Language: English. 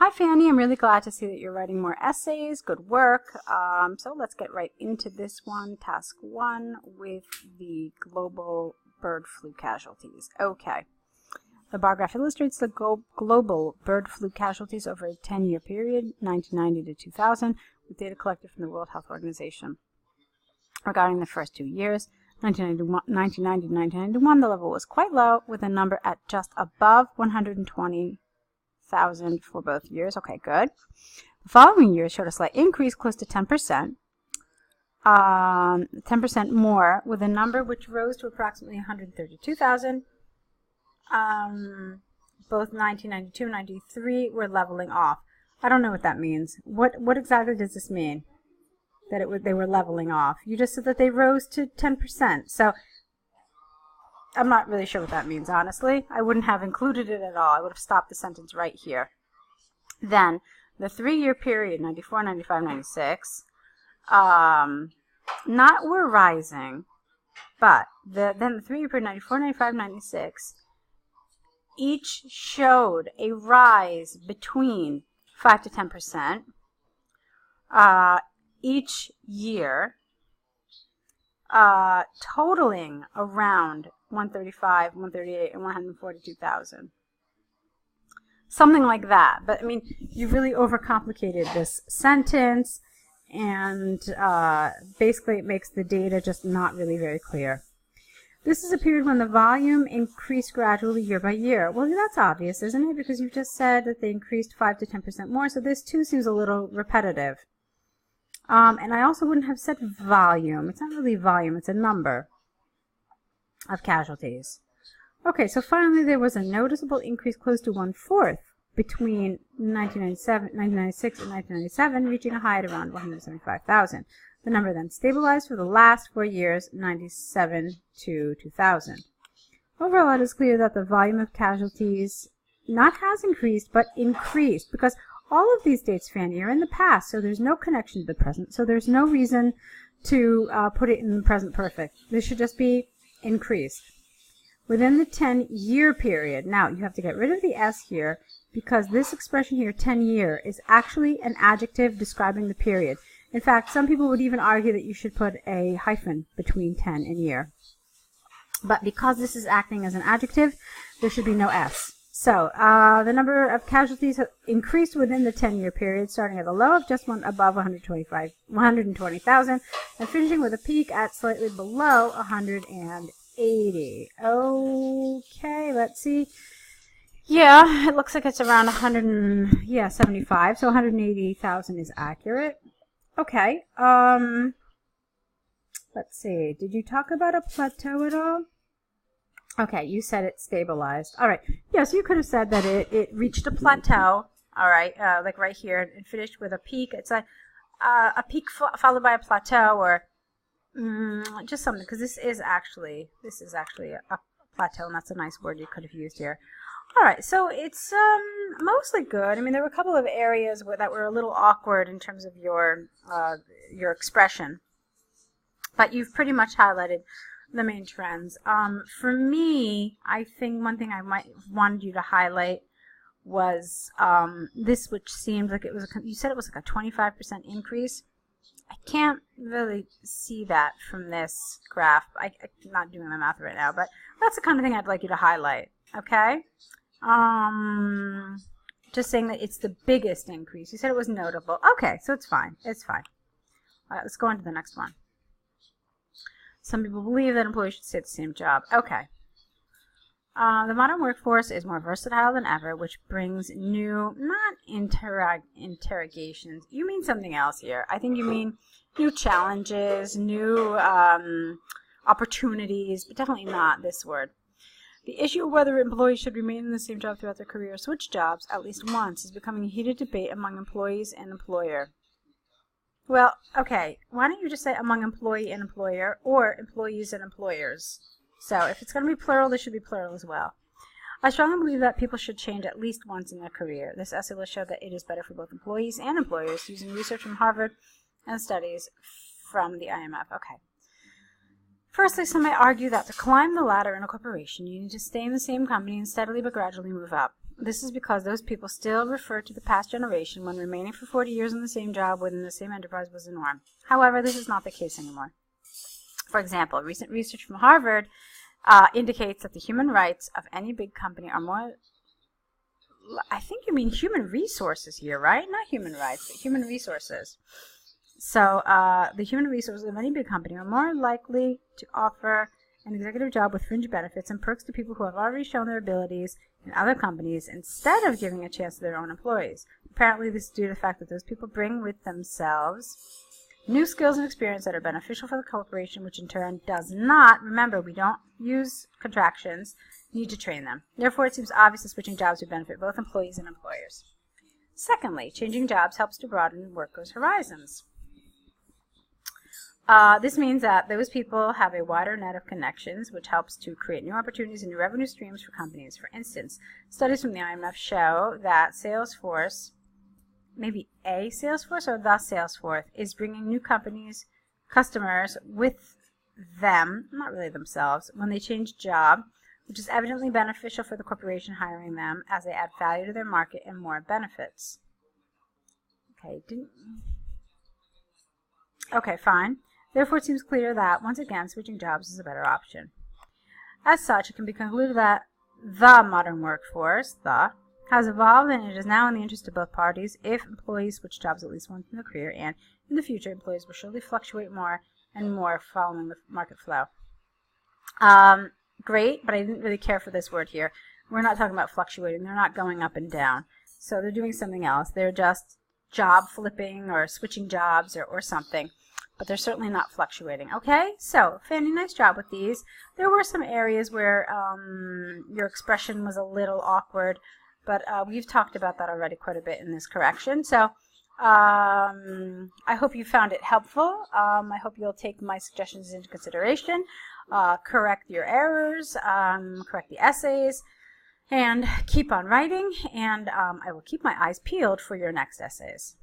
Hi Fanny, I'm really glad to see that you're writing more essays. Good work. So let's get right into this one, task 1, with the global bird flu casualties. Okay. The bar graph illustrates the global bird flu casualties over a 10-year period, 1990 to 2000, with data collected from the World Health Organization. Regarding the first 2 years, 1990 to 1991, the level was quite low, with a number at just above 120,000 for both years. Okay, good. The following years showed a slight increase, close to 10%. 10% more, with a number which rose to approximately 132,000. Both 1992 and 1993 were leveling off. I don't know what that means. What exactly does this mean? That they were leveling off. You just said that they rose to 10%. So I'm not really sure what that means, honestly. I wouldn't have included it at all. I would have stopped the sentence right here. Then the 3-year period, 94, 95, 96, not were rising, but then the 3-year period, 94, 95, 96, each showed a rise between 5 to 10%. Each year, totaling around 135, 138, and 142,000. Something like that. But, I mean, you really overcomplicated this sentence, and basically it makes the data just not really very clear. This is a period when the volume increased gradually year by year. Well, that's obvious, isn't it? Because you just said that they increased 5 to 10% more, so this too seems a little repetitive. And I also wouldn't have said volume. It's not really volume, it's a number of casualties. Okay, so finally there was a noticeable increase close to 1/4 between 1996 and 1997, reaching a high at around 175,000. The number then stabilized for the last 4 years, 97 to 2000. Overall, it is clear that the volume of casualties not has increased, but increased, because all of these dates, Fanny, are in the past, so there's no connection to the present, so there's no reason to put it in the present perfect. This should just be increased. Within the 10-year period, now you have to get rid of the S here, because this expression here, 10-year, is actually an adjective describing the period. In fact, some people would even argue that you should put a hyphen between 10 and year. But because this is acting as an adjective, there should be no S. So, the number of casualties have increased within the 10-year period, starting at a low of just above 120,000, and finishing with a peak at slightly below 180. Okay, let's see. Yeah, it looks like it's around 75, so 180,000 is accurate. Okay, let's see. Did you talk about a plateau at all? Okay, you said it stabilized. All right. Yes, you could have said that it reached a plateau. All right, like right here, and finished with a peak. It's a peak followed by a plateau, or just something, because this is actually a plateau, and that's a nice word you could have used here. All right, so it's mostly good. I mean, there were a couple of areas that were a little awkward in terms of your expression, but you've pretty much highlighted the main trends. For me, I think one thing I might have wanted you to highlight was this, which seemed like it was, you said it was like a 25% increase. I can't really see that from this graph. I'm not doing the math right now, but that's the kind of thing I'd like you to highlight, okay? Just saying that it's the biggest increase. You said it was notable. Okay, so it's fine. It's fine. All right, let's go on to the next one. Some people believe that employees should stay at the same job. Okay. The modern workforce is more versatile than ever, which brings new, not interrogations. You mean something else here. I think you mean new challenges, new opportunities, but definitely not this word. The issue of whether employees should remain in the same job throughout their career or switch jobs at least once is becoming a heated debate among employees and employer. Well, okay, why don't you just say among employee and employer, or employees and employers? So if it's going to be plural, this should be plural as well. I strongly believe that people should change at least once in their career. This essay will show that it is better for both employees and employers, using research from Harvard and studies from the IMF. Okay. Firstly, some may argue that to climb the ladder in a corporation, you need to stay in the same company and steadily but gradually move up. This is because those people still refer to the past generation when remaining for 40 years in the same job within the same enterprise was the norm. However, this is not the case anymore. For example, recent research from Harvard indicates that the human rights of any big company are more, I think you mean human resources here, right? Not human rights, but human resources. So the human resources of any big company are more likely to offer an executive job with fringe benefits and perks to people who have already shown their abilities in other companies instead of giving a chance to their own employees. Apparently, this is due to the fact that those people bring with themselves new skills and experience that are beneficial for the corporation, which in turn does not, remember, we don't use contractions, need to train them. Therefore, it seems obvious that switching jobs would benefit both employees and employers. Secondly, changing jobs helps to broaden workers' horizons. This means that those people have a wider net of connections, which helps to create new opportunities and new revenue streams for companies. For instance, studies from the IMF show that Salesforce, maybe a Salesforce or the Salesforce, is bringing new customers with them, not really themselves, when they change job, which is evidently beneficial for the corporation hiring them as they add value to their market and more benefits. Okay, fine. Therefore, it seems clear that, once again, switching jobs is a better option. As such, it can be concluded that the modern workforce, has evolved, and it is now in the interest of both parties if employees switch jobs at least once in their career, and in the future, employees will surely fluctuate more and more following the market flow. Great, but I didn't really care for this word here. We're not talking about fluctuating. They're not going up and down. So they're doing something else. They're just job flipping or switching jobs or something. But they're certainly not fluctuating. Okay, so Fanny, nice job with these. There were some areas where your expression was a little awkward, but we've talked about that already quite a bit in this correction. So I hope you found it helpful. I hope you'll take my suggestions into consideration, correct your errors, correct the essays, and keep on writing. And I will keep my eyes peeled for your next essays.